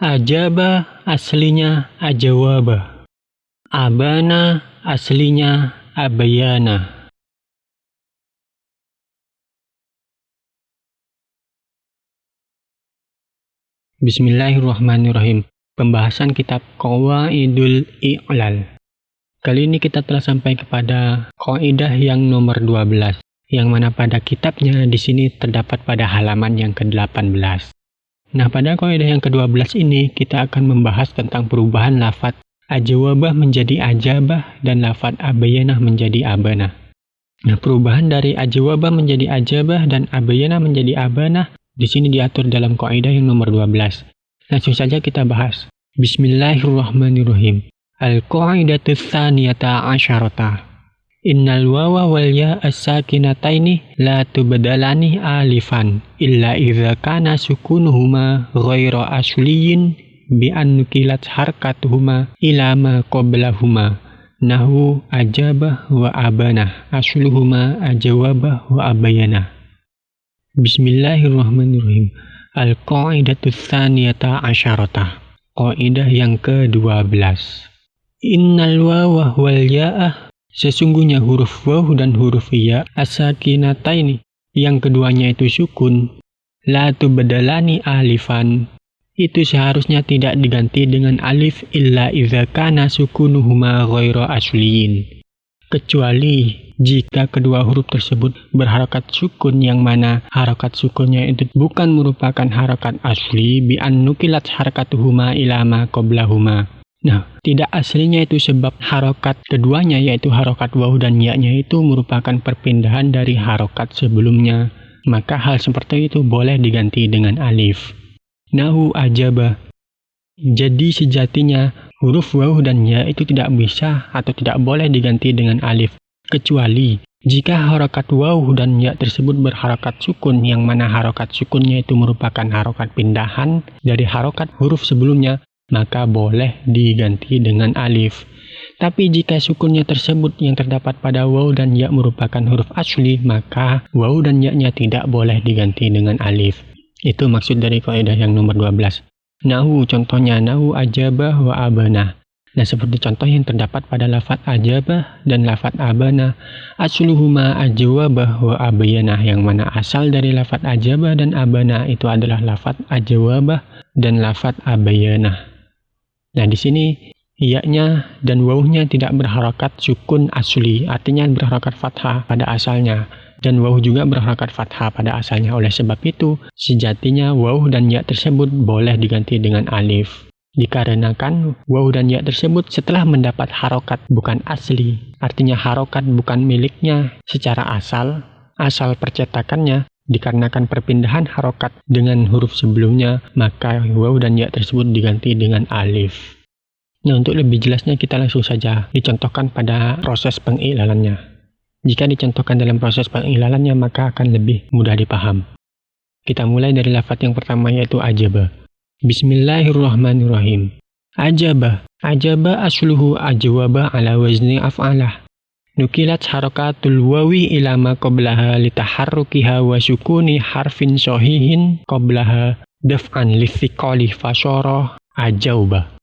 Ajaba aslinya ajawaba. Abana aslinya abayana. Bismillahirrahmanirrahim. Pembahasan kitab Qawaidul I'lal. Kali ini kita telah sampai kepada kaidah yang nomor 12, yang mana pada kitabnya di sini terdapat pada halaman yang ke-18. Nah, pada kaidah yang ke-12 ini kita akan membahas tentang perubahan lafaz ajawabah menjadi ajabah dan lafaz abayanah menjadi abanah. Nah, perubahan dari ajawabah menjadi ajabah dan abayanah menjadi abanah di sini diatur dalam kaidah yang nomor 12. Langsung saja kita bahas. Bismillahirrahmanirrahim. Al-qaidatu tsaniyata asyarata. Innal wawa wal ya as-sakinataini la tubadalani alifan illa idza kana sukunuhuma ghaira asliyin bi an nukilat harkatuhuma ila ma qablahuma. Nahu ajabah wa abanah asluhuma ajawabah wa abayanah. Bismillahirrahmanirrahim. Al-qaidatu tsaniyata asyarata. Kaidah yang ke-12. Innal wawa wal ya'ah, sesungguhnya huruf waw dan huruf ya as-sakinataini, yang keduanya itu sukun, la tubadalani alifan, itu seharusnya tidak diganti dengan alif illa idza kana sukunuhuma ghaira asliyin, kecuali jika kedua huruf tersebut berharakat sukun, yang mana harakat sukunnya itu bukan merupakan harakat asli bi an nukilat harakatuhuma ila ma qablahuma. Nah, tidak aslinya itu sebab harokat keduanya yaitu harokat waw dan ya-nya itu merupakan perpindahan dari harokat sebelumnya. Maka hal seperti itu boleh diganti dengan alif. Nahu ajaba. Jadi sejatinya huruf waw dan ya itu tidak bisa atau tidak boleh diganti dengan alif, kecuali jika harokat waw dan ya tersebut berharokat sukun, yang mana harokat sukunnya itu merupakan harokat pindahan dari harokat huruf sebelumnya, maka boleh diganti dengan alif. Tapi jika sukunnya tersebut yang terdapat pada waw dan ya merupakan huruf asli, maka waw dan ya-nya tidak boleh diganti dengan alif. Itu maksud dari kaidah yang nomor 12. Nahu, contohnya nahu ajabah wa abanah. Nah, seperti contoh yang terdapat pada lafaz ajabah dan lafaz abanah. Asluhuma ajawabah wa abayanah, yang mana asal dari lafaz ajabah dan abanah itu adalah lafaz ajawabah dan lafaz abayanah. Nah, di sini ya-nya dan waw-nya tidak berharakat sukun asli, artinya berharakat fathah pada asalnya, dan waw juga berharakat fathah pada asalnya. Oleh sebab itu, sejatinya waw dan ya tersebut boleh diganti dengan alif. Dikarenakan waw dan ya tersebut setelah mendapat harokat bukan asli, artinya harokat bukan miliknya secara asal percetakannya, dikarenakan perpindahan harokat dengan huruf sebelumnya, maka waw dan ya tersebut diganti dengan alif. Nah, untuk lebih jelasnya kita langsung saja dicontohkan pada proses pengilalannya. Jika dicontohkan dalam proses pengilalannya, maka akan lebih mudah dipaham. Kita mulai dari lafaz yang pertama, yaitu ajaba. Bismillahirrahmanirrahim. Ajaba. Ajaba asluhu ajwaba ala wazni af'alah. Nukilat harakatul wawi ila ma qablaha litaharrukiha wa sukuni harfin sahihin qablaha daf'an lithiqali fasyara ajauba.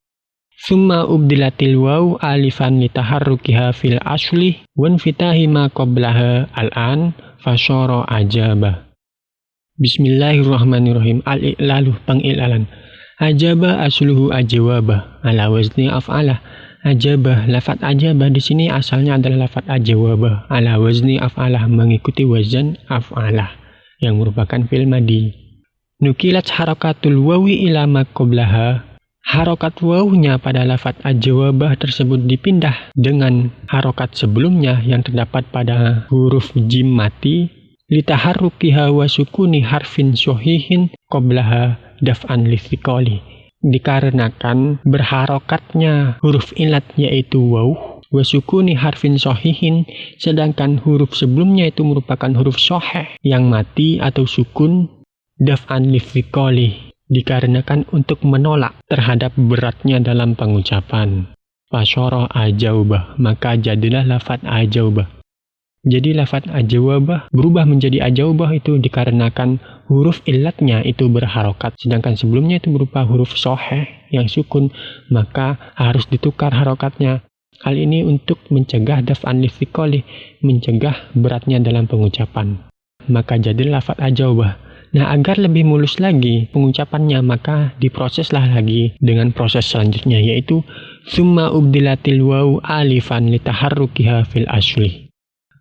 Summa ubdilatil waw alifan litaharrukiha fil asli wan fitahi ma qablaha al'an fasyara ajaba. Bismillahirrahmanirrahim. Al-i'lalu, pengilalan. Ajaba asluhu ajawabah ala wazni af'alah. Ajabah, lafaz ajabah di sini asalnya adalah lafaz ajawabah ala wazni af'alah, mengikuti wazan af'alah yang merupakan fi'il madhi. Nukilat harakatul wawi ila ma qablaha. Harokat wawnya pada lafaz ajawabah tersebut dipindah dengan harokat sebelumnya yang terdapat pada huruf jim mati, litaharrukiha wa sukuni harfin sahihin qablaha daf'an lithiqali, dikarenakan berharokatnya huruf ilat yaitu waw wa sukuni harfin sahihin, sedangkan huruf sebelumnya itu merupakan huruf sahih yang mati atau sukun, daf'an lithiqali, dikarenakan untuk menolak terhadap beratnya dalam pengucapan. Fasyara ajaubah, maka jadilah lafaz ajaubah. Jadi lafaz ajawabah berubah menjadi ajawabah itu dikarenakan huruf illatnya itu berharokat, sedangkan sebelumnya itu berupa huruf soheh yang sukun, maka harus ditukar harokatnya. Hal ini untuk mencegah daf'an lithiqali, mencegah beratnya dalam pengucapan. Maka jadi lafaz ajawabah. Nah, agar lebih mulus lagi pengucapannya, maka diproseslah lagi dengan proses selanjutnya, yaitu summa ubdilatil waw alifan litaharrukiha fil asli.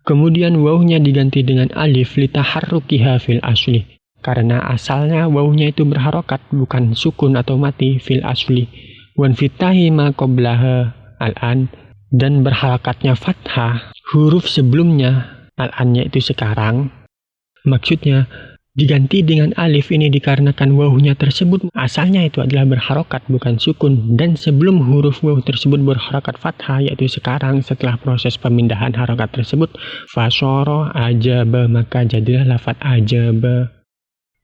Kemudian wawnya diganti dengan alif litaharrukiha fil asli. Karena asalnya wawnya itu berharokat, bukan sukun atau mati fil asli. Wan fitahi ma qablaha al-an, dan berharakatnya fathah huruf sebelumnya, al-annya itu sekarang. Maksudnya diganti dengan alif ini dikarenakan wawnya tersebut asalnya itu adalah berharokat bukan sukun, dan sebelum huruf waw tersebut berharokat fathah yaitu sekarang, setelah proses pemindahan harokat tersebut fasyara ajaba, maka jadilah lafaz ajaba.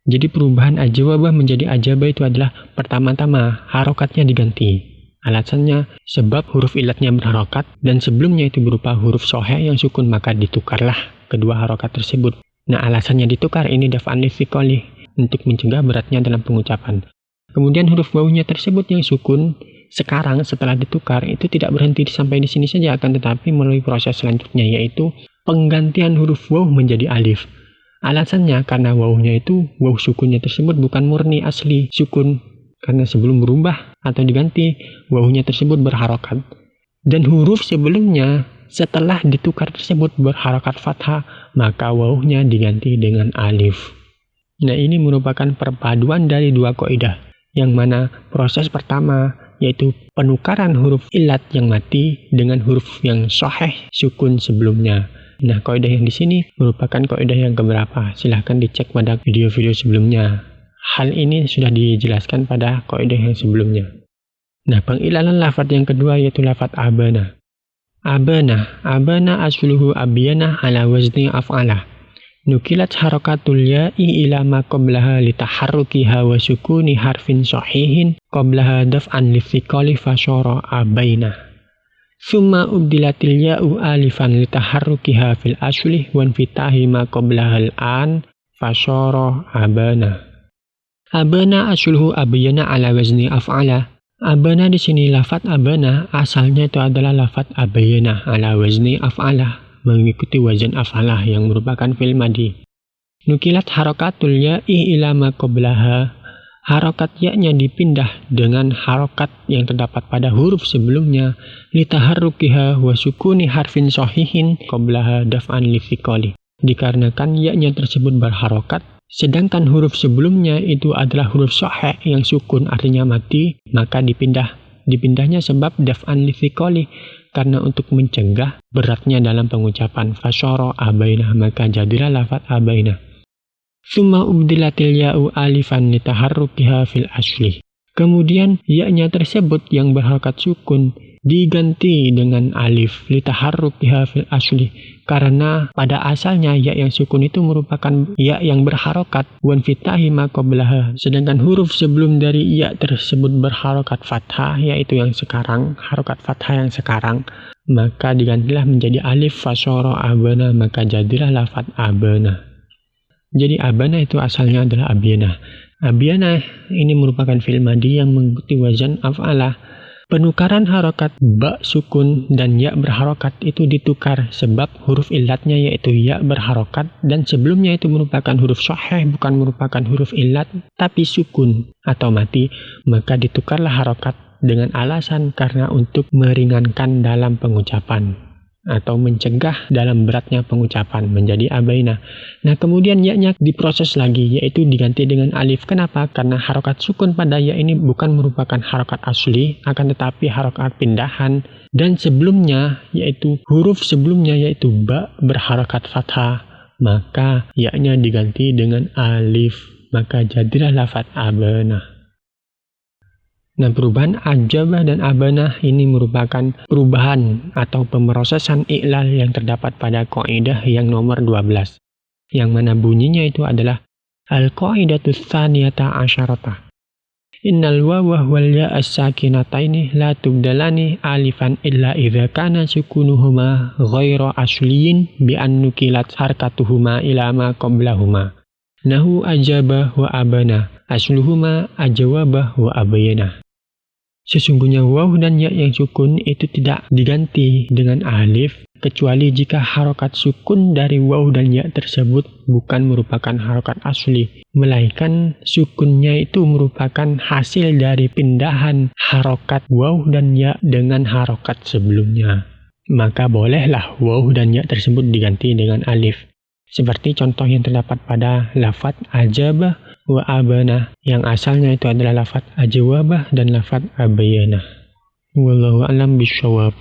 Jadi perubahan ajawabah menjadi ajaba itu adalah pertama-tama harokatnya diganti. Alasannya sebab huruf ilatnya berharokat dan sebelumnya itu berupa huruf soheh yang sukun, maka ditukarlah kedua harokat tersebut. Nah, alasannya ditukar ini daf'an lithiqali, untuk mencegah beratnya dalam pengucapan. Kemudian huruf wawnya tersebut yang sukun sekarang setelah ditukar itu tidak berhenti sampai di sini saja, akan tetapi melalui proses selanjutnya, yaitu penggantian huruf waw menjadi alif. Alasannya karena wawnya itu, waw sukunnya tersebut bukan murni asli sukun, karena sebelum berubah atau diganti wawnya tersebut berharokat, dan huruf sebelumnya setelah ditukar tersebut berharokat fathah, maka wawnya diganti dengan alif. Nah, ini merupakan perpaduan dari dua kaidah, yang mana proses pertama yaitu penukaran huruf ilat yang mati dengan huruf yang sahih sukun sebelumnya. Nah, kaidah yang di sini merupakan kaidah yang keberapa? Silahkan dicek pada video-video sebelumnya. Hal ini sudah dijelaskan pada kaidah yang sebelumnya. Nah, pengilalan lafaz yang kedua yaitu lafaz abana. Abana asluhu abiyana ala wazni af'ala. Nukilat harakatul ya'i ila ma qablaha litaharrukiha wa sukuni harfin sahihin qablaha daf'an lithiqali fasyara abaina. Summa ubdilatil ya'u alifan litaharrukiha fil asli wan fitahi ma qablaha al-an fasyara abana. Abana asluhu abiyana ala wazni af'ala. Abana di sini lafaz abana asalnya itu adalah lafaz abayana ala wazni af'alah, mengikuti wazan af'alah yang merupakan fi'il madhi. Nukilat harakatul ya'i ila ma qablaha. Harokat ya-nya dipindah dengan harokat yang terdapat pada huruf sebelumnya litaharrukiha wa sukuni harfin sahihin qablaha daf'an lithiqali. Dikarenakan ya-nya tersebut berharokat, sedangkan huruf sebelumnya itu adalah huruf sahih yang sukun, artinya mati, maka dipindahnya sebab daf'an lithiqali, karena untuk mencegah beratnya dalam pengucapan. Fasyara abaina, maka jadilah lafaz abaina. Summa ubdilatil ya'u alifan litaharrukiha fil asli. Kemudian ya-nya tersebut yang berharokat sukun diganti dengan alif litaharrukiha fil asli, karena pada asalnya ya yang sukun itu merupakan ya yang berharokat, wan fitahi ma qablaha, sedangkan huruf sebelum dari ya tersebut berharokat fathah, yaitu yang sekarang, harokat fathah yang sekarang, maka digantilah menjadi alif fasyara abana, maka jadilah lafaz abana. Jadi abana itu asalnya adalah abiyana. Abiyana ini merupakan fi'il madhi yang mengikuti wazan af'alah. Penukaran harokat ba sukun dan ya berharokat itu ditukar sebab huruf illatnya yaitu ya berharokat, dan sebelumnya itu merupakan huruf sahih, bukan merupakan huruf illat tapi sukun atau mati, maka ditukarlah harokat dengan alasan karena untuk meringankan dalam pengucapan atau mencegah dalam beratnya pengucapan, menjadi abaina. Nah, kemudian ya-nya diproses lagi, yaitu diganti dengan alif. Kenapa? Karena harokat sukun pada ya ini bukan merupakan harokat asli, akan tetapi harokat pindahan, dan sebelumnya yaitu huruf sebelumnya yaitu ba berharokat fathah, maka ya-nya diganti dengan alif, maka jadilah lafaz abana. Nah, perubahan ajabah dan abanah ini merupakan perubahan atau pemrosesan i'lal yang terdapat pada kaidah yang nomor 12, yang mana bunyinya itu adalah al-qaidatus tsaniyata asyarata. Innal wawa wal ya as-sakinataini la tubdalani alifan illa idza kana sukunuhuma ghaira asliyin bi an nukilat harkatuhuma ila ma qablahuma. Nahu ajaba wa abana, asluhuma ajawabah wa abayana. Sesungguhnya waw dan ya yang sukun itu tidak diganti dengan alif kecuali jika harokat sukun dari waw dan ya tersebut bukan merupakan harokat asli, melainkan sukunnya itu merupakan hasil dari pindahan harokat waw dan ya dengan harokat sebelumnya. Maka bolehlah waw dan ya tersebut diganti dengan alif. Seperti contoh yang terdapat pada lafadz ajabah wa abana yang asalnya itu adalah lafadz ajawabah dan lafadz abayana. Wallahu a'lam bishawab.